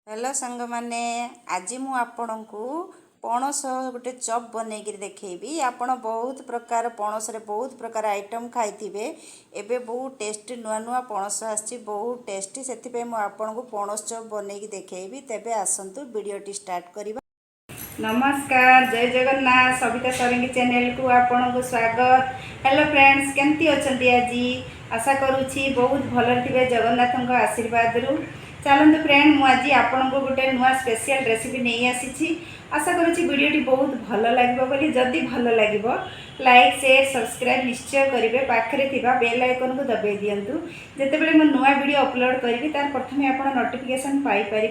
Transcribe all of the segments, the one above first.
Hello सांग माने आज मु आपण को पणस गोटे चप बनईकि देखी। आपण बहुत प्रकार पणस रे बहुत प्रकार आइटम खाइथिबे। एबे बहुत टेस्टी नुआ नुआ पणस आछि, बहुत टेस्टी। सेति मु आपण को पणस चप बनईकि देखैबी। तेबे आसंतु वीडियोटी स्टार्ट करिबा। नमस्कार, जय जगन्नाथ। सविता सरंगी चैनल को आपण को स्वागत। हेलो फ्रेंड्स, केमती अछंती आजी? आशा करूछि बहुत भल थिबे जगन्नाथଙ୍କ आशीर्वाद रु। चलतु फ्रेंड, मु आज आपण को गोटे नुआ स्पेशल रेसिपी नहीं आसी। आशा करुँची वीडियोटी बहुत भल लगे बोली। जदि भल लगे लाइक शेयर सब्सक्राइब निश्चय करेंगे। पाखे थिबा बेल आइकन को दबाई दिंतु। जितेबाला मु नुआ वीडियो अपलोड करी तार प्रथम आप नोटिफिकेशन पाइपर।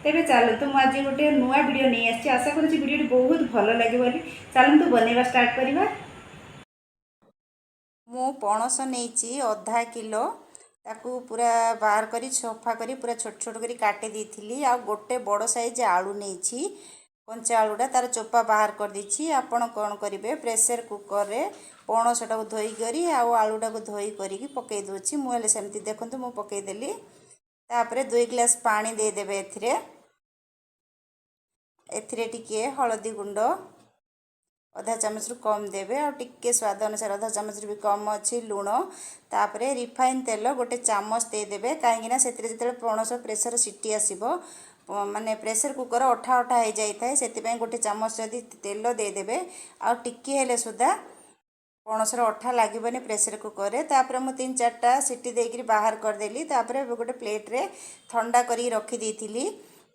तेरे चलतु मु आज गोटे नुआ वीडियो नहीं आसी। आशा करुँची वीडियोटी बहुत भल लगे बोली। चलतु बनइबा स्टार्ट करवा। मु पणस नहीं अधा किलो ताकू पूरा बाहर करी सफा करी पूरा छोट छोट करी काटी देइथिली। आ गोटे बड़ साइज आलू नहीं कंचा आलूटा तार चोपा बाहर कर दीची। आपण कौन करेंगे, प्रेसर कुकर रे पणसटा को धोई करी आलूटा को धोई करी पकई दूची। मुझे सेमती देखो मु पकईदेली। तापरे 2 ग्लास पानी देदेवे। एथिरे टिके हलदी गुंड अधा चामच रु कम देवे और टिके स्वाद अनुसार अधा चामच भी कम अच्छी लुण। तापरे रिफाइन तेल गोटे चामच देदेवे। कहीं से पणस प्रेसर सीटी आसो माने प्रेसर कुकर अठा अठा हो जाए से गोटे चामच जदि तेल देदेवे आ टिके हेले सुधा पणसर अठा लगभग प्रेसर कुकर रे। तापरे मु 3-4टा सीटी देकर बाहर करदेली। तापरे गोटे प्लेट रे ठंडा करी रखी देइथिली।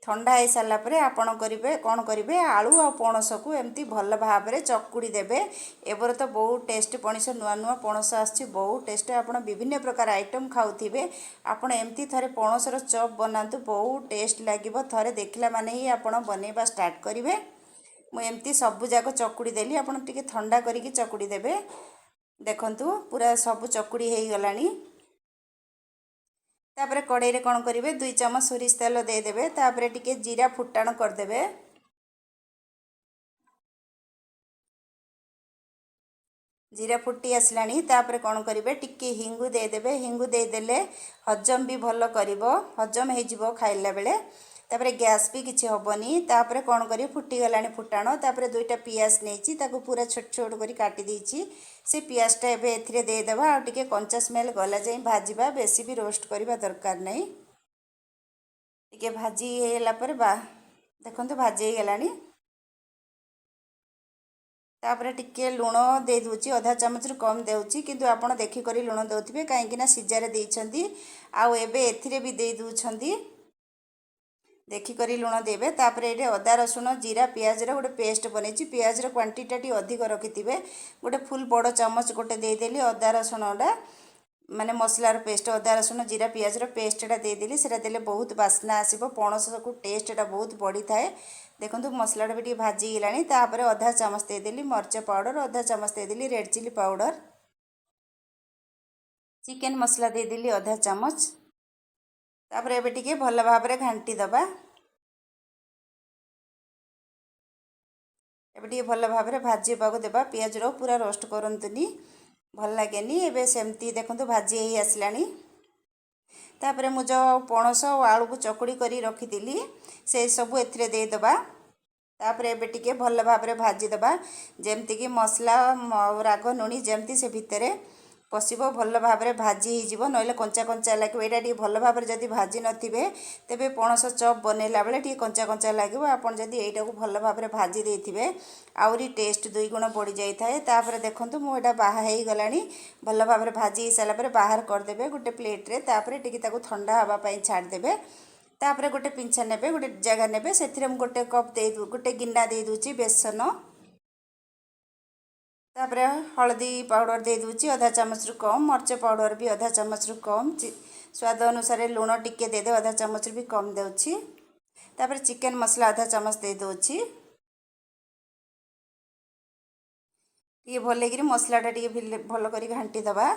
ठंडा हो सारा पर आपण करेंगे कौन करेंगे, आलू आ पणस को एमती भल भाव में चकुड़ी देवे। एबर तो बहुत टेस्ट पणस नुआ नुआ पणस आछि, बहुत टेस्ट। आपड़ विभिन्न प्रकार आइटम खाऊे। आपड़ एमती थे पणसर चप बनातु, बहुत टेस्ट लगे। थे देखला माने ही आपड़ बनइबा स्टार्ट करेंगे। मुझे सबू जाक चकुड़ी देली। आपड़ टिके ठंडा करिकी चकुड़ी देवे। देखंतु पूरा सब चकुड़ी हो गलानी। तापरे कड़ाई रे कौन करेंगे, 2 चामच सोरिष तेल देदेवे। तापरे टिके जीरा फुटाण करदेवे। जीरा फुटी आसलानी। तापरे कौन करेंगे, टिके हिंगु देदेवे। हिंगु देदेले हजम भी भल करिवो, हजम हो खाइला बेले। तापरे गैस भी किसी हेनी। तापरे कौन करिए, फुटी गलानी फुटाण। तापरे 2टा पियाज नहीं ताकू पूरा छोट छोट करी काटी देइछि। से पियाजटा एबे एथिरे देदेबा आ टिके कंचा स्मेल गला जाई भाजीबा। बेसी भी रोस्ट करबा दरकार नहीं। टिके भाजी हेला पर देखंतु भाजी हो गलानी। तापरे टिके लुण दे दूची, आधा चामच रु कम देउची, किंतु आपण देखि करी लुण दउथिबे काहेकि ना सिजारे देइछंती। आ एबे एथिरे भी दे दूछंती, देखि करी लुण देबे। तापरे एटे अदा रसुण जीरा पियाज रे गोटे पेस्ट बनेछि। पियाज रे क्वांटिटी अधिक रखिथिबे। गोटे फुल बड़ चामच गोटे दे देली अदा रसुणडा माने मसलार पेस्ट। अदा रसुण जीरा पियाज रो पेस्टटा देदेली। सेटा देले बहुत बास्ना आसीबो, पणस को टेस्टटा बहुत बढ़ी थाए। देखंतु मसलाटा भी टिके भाजी गलानी। तापरे आधा चामच देदेली मर्च पाउडर, आधा चामच देदेली रेड चिली पाउडर, चिकेन मसला देदेली आधा चामच। तापरे एबे टिके भल भाव में घांटी दबा। एबे टिके भल भाव में भाजी पाको देबा। पियाज रो पूरा रोस्ट करंतुनी, भल लागेनी। एबे सेमती देखंतु भाजी ही आसलानी। तापरे मु जो पणस और आलू को चकुड़ी करी रखी से सबू एथिरे दे दबा। तापरे एबे टिके भल भाव में भाजी दबा। जेमती कि मसला राग नुणी जेमती से भितरे पशिबो भल भाव में भाजी हो नइले कंचा कंचा लगे। एटा टिके भल भाव में जदि भाजी नथिबे तेबे पणस चप बनैला बेले टिके कंचा कंचा लगे। आपन जदि एटा को भल भाव में भाजी देथिबे आउरी टेस्ट 2 गुण बढ़ी जाई थाए। तापरे देखंतु मु एटा बाहा हेई गलानी। भल भाव में भाजी हो सारा पर बाहर कर देबे गोटे प्लेट रे। तापरे टिके ताको ठंडा हवा पई छाड़ देबे। तापरे गोटे पिंछा नेबे, गोटे जगह नेबे। सेथिरे मु गोटे कप दे गोटे गिन्ना दे दूची बेसन। तापरे हल्दी पाउडर दे दूची आधा चामच रु कम, मर्च पाउडर भी आधा चामच रु कम, स्वाद अनुसार लुण टिके दे दे आधा चामच भी कम देउची। तापरे चिकेन मसला आधा चामच दे दोची। टिके भल कि मसलाटा टिके भल करी घांटी दबा।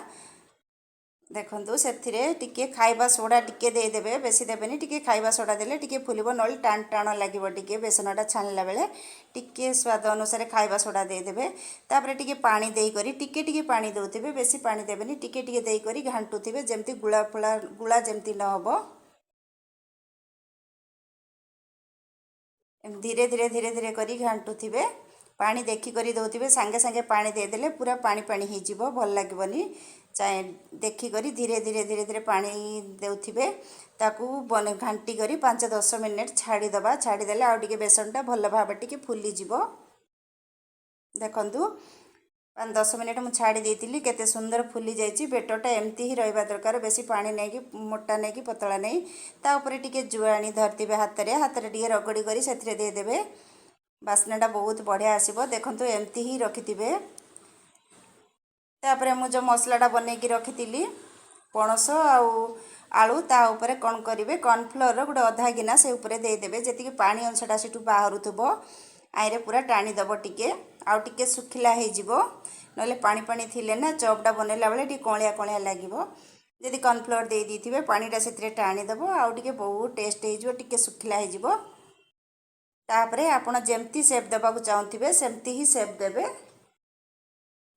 देखंतु सेथिरे टिके खाइबा सोडा टिके दे देबे, बेसी देबेनी। टिके खाइबा सोडा देले टिके फुलिबो, नल टाण टाण लागिबो। टिके बेसनटा छाणला बेले टिके स्वाद अनुसार खाइबा सोडा दे देबे। तापरे टिके पानी देई करी टिके टिके पानी दउथिबे, बेसी पानी देबेनी। टिके टिके देई करी घांटुथिबे जेमती गुळा फुळा गुळा जेमती न होबो। धीरे धीरे धीरे धीरे करी घांटुथिबे पानी देखी करी दउथिबे संगे संगे पानी दे देले पूरा पानी पानी ही जीवो भल लागबनी चाहे देखी करी धीरे धीरे धीरे धीरे पानी देउथिबे ताकू बने घांटी करी 5-10 मिनिट छाड़ी दबा छाड़ी देले आ टिके बेसनटा भल भाबे टिके फुली जीवो देखंतु 5-10 मिनिट मु छाड़ी देइतिली केते सुंदर फुली जाइछि बेटरटा एमती ही रहबा दरकार बेसी पानी नै कि मोटा नै कि पतला नै ता ऊपर टिके जुआणी धरतिबे हाथ रे टिके रगड़ी करी सेथरे दे देबे बास्नाटा बहुत बढ़िया आसीबो देखंतु एमती ही रखितिबे तापरे मु जो मसलाटा बनै कि रखितिली पणस आउ आलू ता ऊपर कोन करिवे कॉर्नफ्लोर रो गुडे आधा गिना से ऊपर दे देबे जेति कि पानी अंशटा सिटु बाहरुथबो आइरे पूरा टाणी दबो टिके आउ टिके सुखिला हे जिवो नले पानी पानी थिले ना चॉपटा बनेला बेले टी कोलिया कोलिया लागिवो जदि कॉर्नफ्लोर दे दीथिबे पानीटा सेतरे टाणी दबो आउ टिके बहुत टेस्ट हे जिवो टिके सुखिला हे जिवो तापरे आपण जेमती शेप देबा को चाहथिबे सेमती ही शेप देबे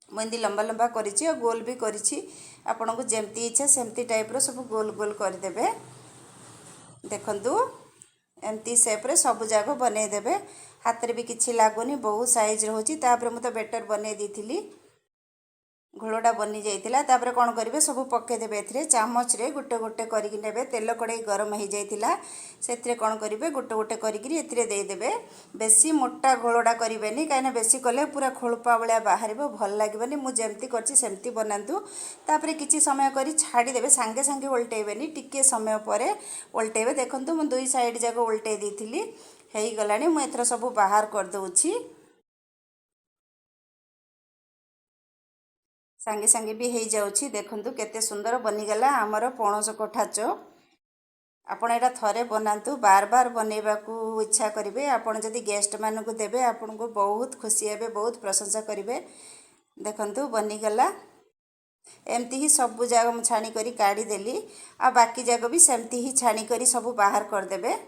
मंदी लंबा लंबा करिछि और गोल भी करिछि आपण को जेमती इच्छा सेमती टाइप रो सब गोल गोल कर देबे देखंतु एमती शेप रे सब जागो बनै देबे हाथ रे भी किछि लागोनी बहुत साइज रहउछि तापरे मु तो बेटर बनै दीथिली घोलटा बनी जाइतिला तापरे कोन करिवे सब पक्के देबे एथरे चामच रे गोटे गोटे करिकि नेबे तेल कड़ाई गरम हो जाइतिला सेथरे कोन करिवे गोटे गोटे करिकि एथरे दे देबे बेसी मोटा घोलटा करिवेनी काइना बेसी कले पूरा खोलपा बळिया बाहरिबो भल लागबनी मु जेमती करछि सेमती बनांतु तापरे किछि समय करी छाडी देबे संगे संगे उल्टेबेनी टिके समय परे उल्टेबे देखंतु मु दुई साइड जाको उल्टे दीथिली हेई गलानी मु एथरा सब बाहर कर दउछि संगे संगे भी हो जाउछि देखंतु केते सुंदर बनी गला हमर पणस कठा चॉप आपण एटा थरे बनांतु बार बार बनेबा को इच्छा करिवे आपण जदि गेस्ट मानन को देबे आपण को बहुत खुशी हेबे बहुत प्रशंसा करिवे देखंतु बनी गला एमती ही सब जाग म छाणी करी काढी देली आ बाकी जाग भी सेमती ही छाणी करी सब बाहर कर देबे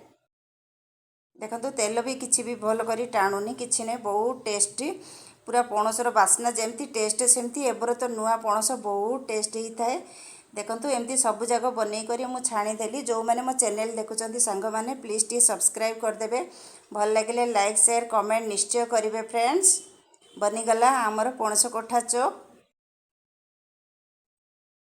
देखंतु तेल भी किछि भी भल करी टाणुनी किछि नै बहुत टेस्टी पूरा पणसर बास्ना जेमती टेस्ट सेमती एबर तो नुआ पणस बहुत टेस्ट ही थाए देखंतु एमती सब जाग बनै करी मु छाणी देली जो माने मो चैनल देखुचंती संग माने प्लीज टी सब्सक्राइब कर देबे भल लागिले लाइक शेयर कमेंट निश्चय करिवे फ्रेंड्स बनी गला हमर पणस कठा चॉप